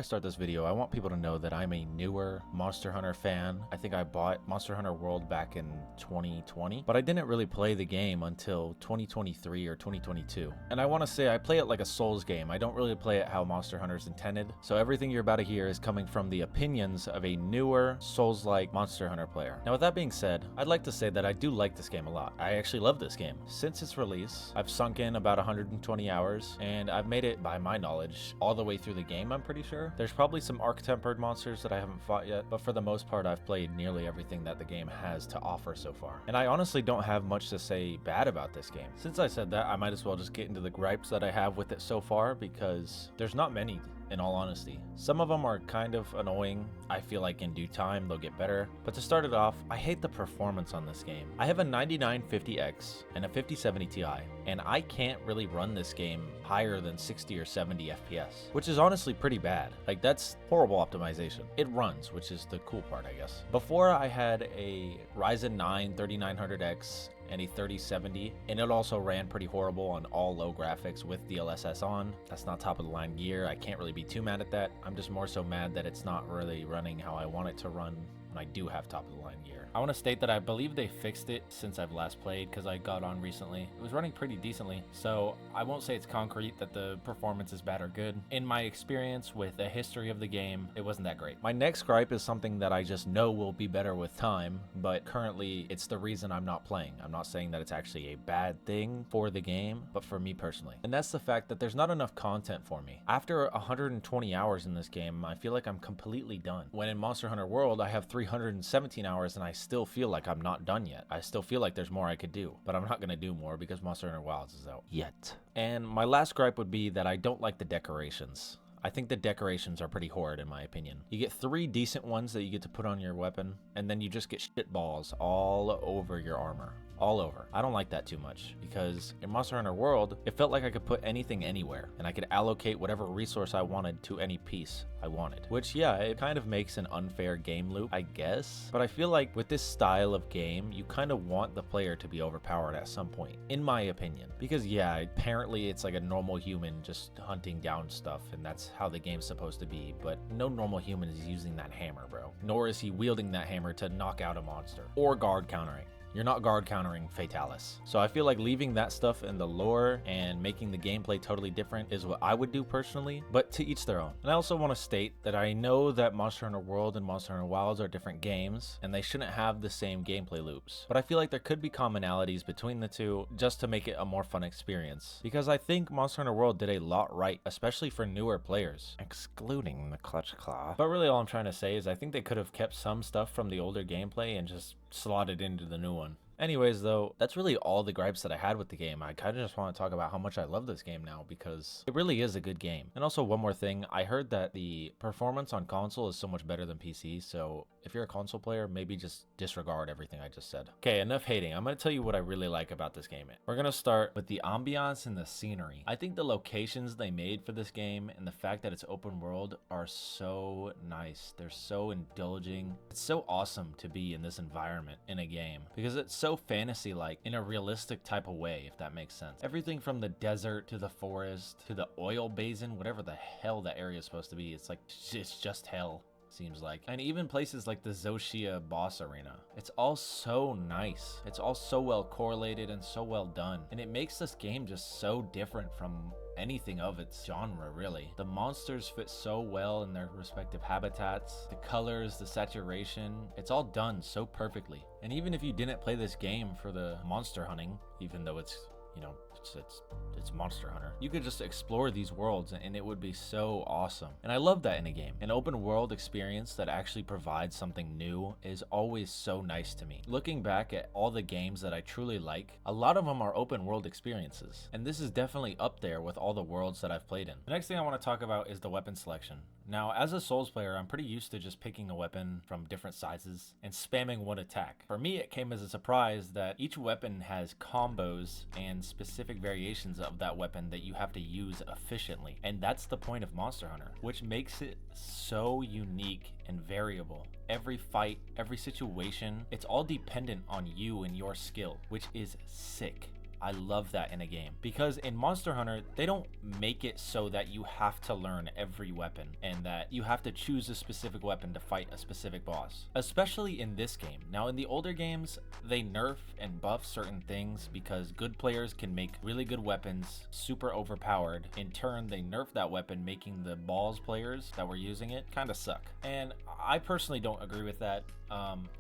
start this video, I want people to know that I'm a newer Monster Hunter fan. I think I bought Monster Hunter World back in 2020, but I didn't really play the game until 2023 or 2022. And I want to say I play it like a Souls game. I don't really play it how Monster Hunter's intended. So everything you're about to hear is coming from the opinions of a newer Souls-like Monster Hunter player. Now with that being said, I'd like to say that I do like this game a lot. I actually love this game. Since its release, I've sunk in about 120 hours, and I've made it, by my knowledge, all the way through the game, I'm pretty sure. There's probably some arc-tempered monsters that I haven't fought yet, but for the most part, I've played nearly everything that the game has to offer so far. And I honestly don't have much to say bad about this game. Since I said that, I might as well just get into the gripes that I have with it so far, because there's not many, in all honesty. Some of them are kind of annoying. I feel like in due time they'll get better. But to start it off, I hate the performance on this game. I have a 9950X and a 5070 Ti, and I can't really run this game higher than 60 or 70 FPS, which is honestly pretty bad. Like, that's horrible optimization. It runs, which is the cool part, I guess. Before, I had a Ryzen 9 3900X and a 3070, and it also ran pretty horrible on all low graphics with DLSS on. That's not top of the line gear. I can't really be too mad at that. I'm just more so mad that it's not really running how I want it to run when I do have top of the line gear. I want to state that I believe they fixed it since I've last played, because I got on recently. It was running pretty decently, so I won't say it's concrete that the performance is bad or good. In my experience with the history of the game, it wasn't that great. My next gripe is something that I just know will be better with time, but currently it's the reason I'm not playing. I'm not saying that it's actually a bad thing for the game, but for me personally. And that's the fact that there's not enough content for me. After 120 hours in this game, I feel like I'm completely done. When in Monster Hunter World, I have 317 hours and I still feel like I'm not done yet. I still feel like there's more I could do, but I'm not going to do more because Monster Hunter Wilds is out yet. And my last gripe would be that I don't like the decorations. I think the decorations are pretty horrid in my opinion. You get 3 decent ones that you get to put on your weapon, and then you just get shit balls all over your armor. All over. I don't like that too much, because in Monster Hunter World, it felt like I could put anything anywhere, and I could allocate whatever resource I wanted to any piece I wanted. Which, yeah, it kind of makes an unfair game loop, I guess. But I feel like with this style of game, you kind of want the player to be overpowered at some point, in my opinion. Because yeah, apparently it's like a normal human just hunting down stuff, and that's how the game's supposed to be, but no normal human is using that hammer, bro. Nor is he wielding that hammer to knock out a monster, or guard countering. You're not guard countering Fatalis. So I feel like leaving that stuff in the lore and making the gameplay totally different is what I would do personally, but to each their own. And I also want to state that I know that Monster Hunter World and Monster Hunter Wilds are different games, and they shouldn't have the same gameplay loops. But I feel like there could be commonalities between the two just to make it a more fun experience. Because I think Monster Hunter World did a lot right, especially for newer players, excluding the Clutch Claw. But really all I'm trying to say is I think they could have kept some stuff from the older gameplay and just slotted into the new one. Anyways, though, that's really all the gripes that I had with the game. I kind of just want to talk about how much I love this game now, because it really is a good game. And also one more thing, I heard that the performance on console is so much better than PC, so if you're a console player, maybe just disregard everything I just said. Okay, enough hating. I'm going to tell you what I really like about this game. We're going to start with the ambiance and the scenery. I think the locations they made for this game and the fact that it's open world are so nice. They're so indulging. It's so awesome to be in this environment in a game, because it's so fantasy-like in a realistic type of way, if that makes sense. Everything from the desert to the forest to the oil basin, whatever the hell that area is supposed to be, it's like, it's just hell, seems like. And even places like the Zoshia boss arena. It's all so nice. It's all so well correlated and so well done. And it makes this game just so different from anything of its genre, really. The monsters fit so well in their respective habitats. The colors, the saturation, it's all done so perfectly. And even if you didn't play this game for the monster hunting, even though it's, you know, it's Monster Hunter, you could just explore these worlds and it would be so awesome. And I love that in a game. An open world experience that actually provides something new is always so nice to me. Looking back at all the games that I truly like, a lot of them are open world experiences, and this is definitely up there with all the worlds that I've played in. The next thing I want to talk about is the weapon selection. Now, as a Souls player, I'm pretty used to just picking a weapon from different sizes and spamming one attack. For me, it came as a surprise that each weapon has combos and specific variations of that weapon that you have to use efficiently. And that's the point of Monster Hunter, which makes it so unique and variable. Every fight, every situation, it's all dependent on you and your skill, which is sick. I love that in a game, because in Monster Hunter, they don't make it so that you have to learn every weapon and that you have to choose a specific weapon to fight a specific boss, especially in this game. Now, in the older games, they nerf and buff certain things because good players can make really good weapons super overpowered. In turn, they nerf that weapon, making the balls players that were using it kind of suck. And I personally don't agree with that.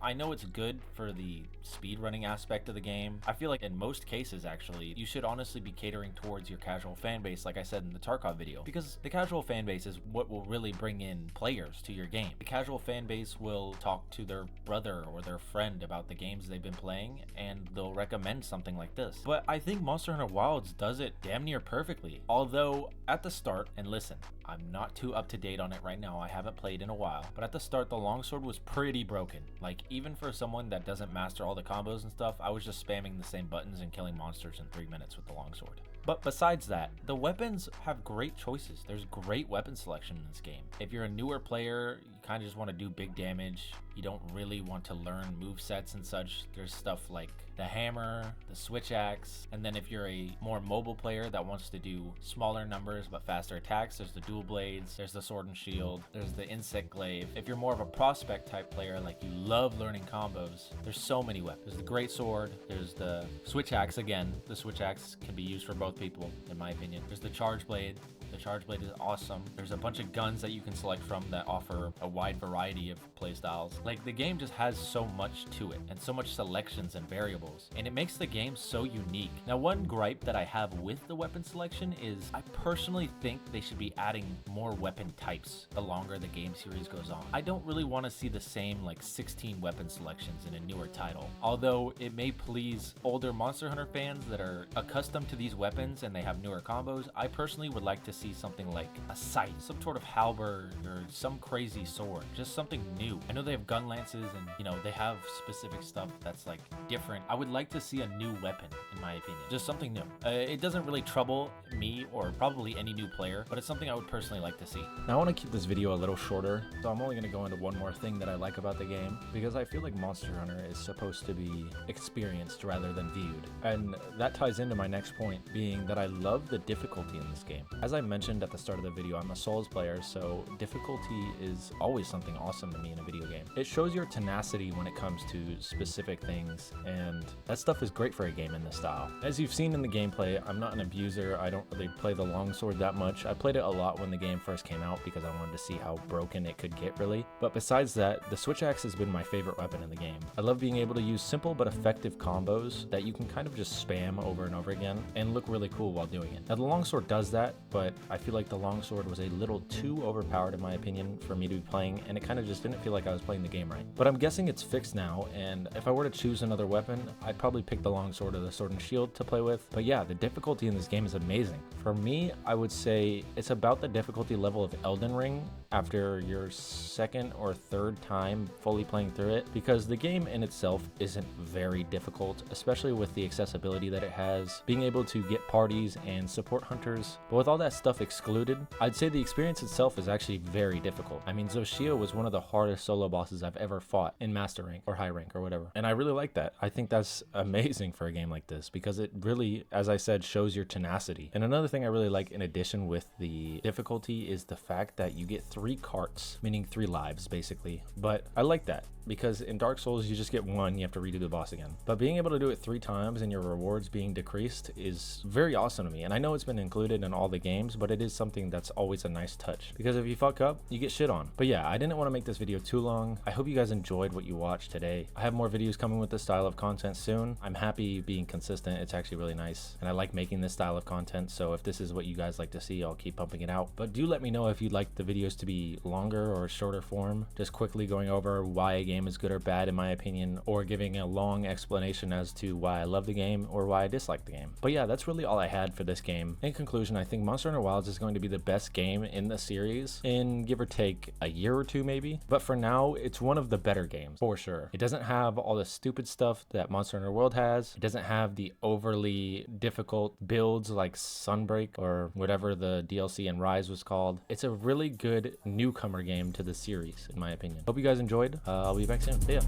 I know it's good for the speedrunning aspect of the game. I feel like in most cases, actually, you should honestly be catering towards your casual fan base, like I said in the Tarkov video, because the casual fan base is what will really bring in players to your game. The casual fan base will talk to their brother or their friend about the games they've been playing, and they'll recommend something like this. But I think Monster Hunter Wilds does it damn near perfectly. Although at the start, and listen, I'm not too up to date on it right now, I haven't played in a while, but at the start the longsword was pretty broken. Like, even for someone that doesn't master all the combos and stuff, I was just spamming the same buttons and killing monsters in 3 minutes with the longsword. But besides that, the weapons have great choices. There's great weapon selection in this game. If you're a newer player, you kind of just want to do big damage, you don't really want to learn movesets and such, there's stuff like the hammer, the switch axe, and then if you're a more mobile player that wants to do smaller numbers but faster attacks, there's the dual blades, there's the sword and shield, there's the insect glaive. If you're more of a prospect type player, like you love learning combos, there's so many weapons. There's the great sword, there's the switch axe. Again, the switch axe can be used for both people, in my opinion. There's the charge blade. The charge blade is awesome. There's a bunch of guns that you can select from that offer a wide variety of playstyles. Like, the game just has so much to it and so much selections and variables, and it makes the game so unique. Now, one gripe that I have with the weapon selection is I personally think they should be adding more weapon types the longer the game series goes on. I don't really want to see the same like 16 weapon selections in a newer title. Although it may please older Monster Hunter fans that are accustomed to these weapons and they have newer combos, I personally would like to see something like a scythe, some sort of halberd, or some crazy sword, just something new. I know they have gun lances and, you know, they have specific stuff that's like different. I would like to see a new weapon, in my opinion, just something new. It doesn't really trouble me or probably any new player, but it's something I would personally like to see. Now, I want to keep this video a little shorter, so I'm only going to go into one more thing that I like about the game, because I feel like Monster Hunter is supposed to be experienced rather than viewed. And that ties into my next point, being that I love the difficulty in this game. As I mentioned at the start of the video, I'm a Souls player, so difficulty is always something awesome to me in a video game. It shows your tenacity when it comes to specific things, and that stuff is great for a game in this style. As you've seen in the gameplay, I'm not an abuser. I don't really play the longsword that much. I played it a lot when the game first came out because I wanted to see how broken it could get, really. But besides that, the switch axe has been my favorite weapon in the game. I love being able to use simple but effective combos that you can kind of just spam over and over again and look really cool while doing it. Now, the longsword does that, but I feel like the longsword was a little too overpowered in my opinion for me to be playing, and it kind of just didn't feel like I was playing the game right. But I'm guessing it's fixed now, and if I were to choose another weapon, I'd probably pick the longsword or the sword and shield to play with. But yeah, the difficulty in this game is amazing. For me, I would say it's about the difficulty level of Elden Ring after your second or third time fully playing through it, because the game in itself isn't very difficult, especially with the accessibility that it has, being able to get parties and support hunters. But with all that stuff excluded, I'd say the experience itself is actually very difficult. I mean, Zoshia was one of the hardest solo bosses I've ever fought in Master Rank or High Rank or whatever, and I really like that. I think that's amazing for a game like this because it really, as I said, shows your tenacity. And another thing I really like in addition with the difficulty is the fact that you get 3 carts, meaning 3 lives basically. But I like that because in Dark Souls you just get 1, you have to redo the boss again. But being able to do it 3 times and your rewards being decreased is very awesome to me. And I know it's been included in all the games, but it is something that's always a nice touch because if you fuck up, you get shit on. But yeah, I didn't want to make this video too long. I hope you guys enjoyed what you watched today. I have more videos coming with this style of content soon. I'm happy being consistent. It's actually really nice, and I like making this style of content, so if this is what you guys like to see, I'll keep pumping it out. But do let me know if you'd like the videos to be longer or shorter form, just quickly going over why a game is good or bad in my opinion, or giving a long explanation as to why I love the game or why I dislike the game. But yeah, that's really all I had for this game. In conclusion, I think Monster Hunter Wilds is going to be the best game in the series in give or take a year or two maybe, but for now it's one of the better games for sure. It doesn't have all the stupid stuff that Monster Hunter World has. It doesn't have the overly difficult builds like Sunbreak or whatever the DLC and Rise was called. It's a really good newcomer game to the series in my opinion. Hope you guys enjoyed. I'll be back soon. See ya.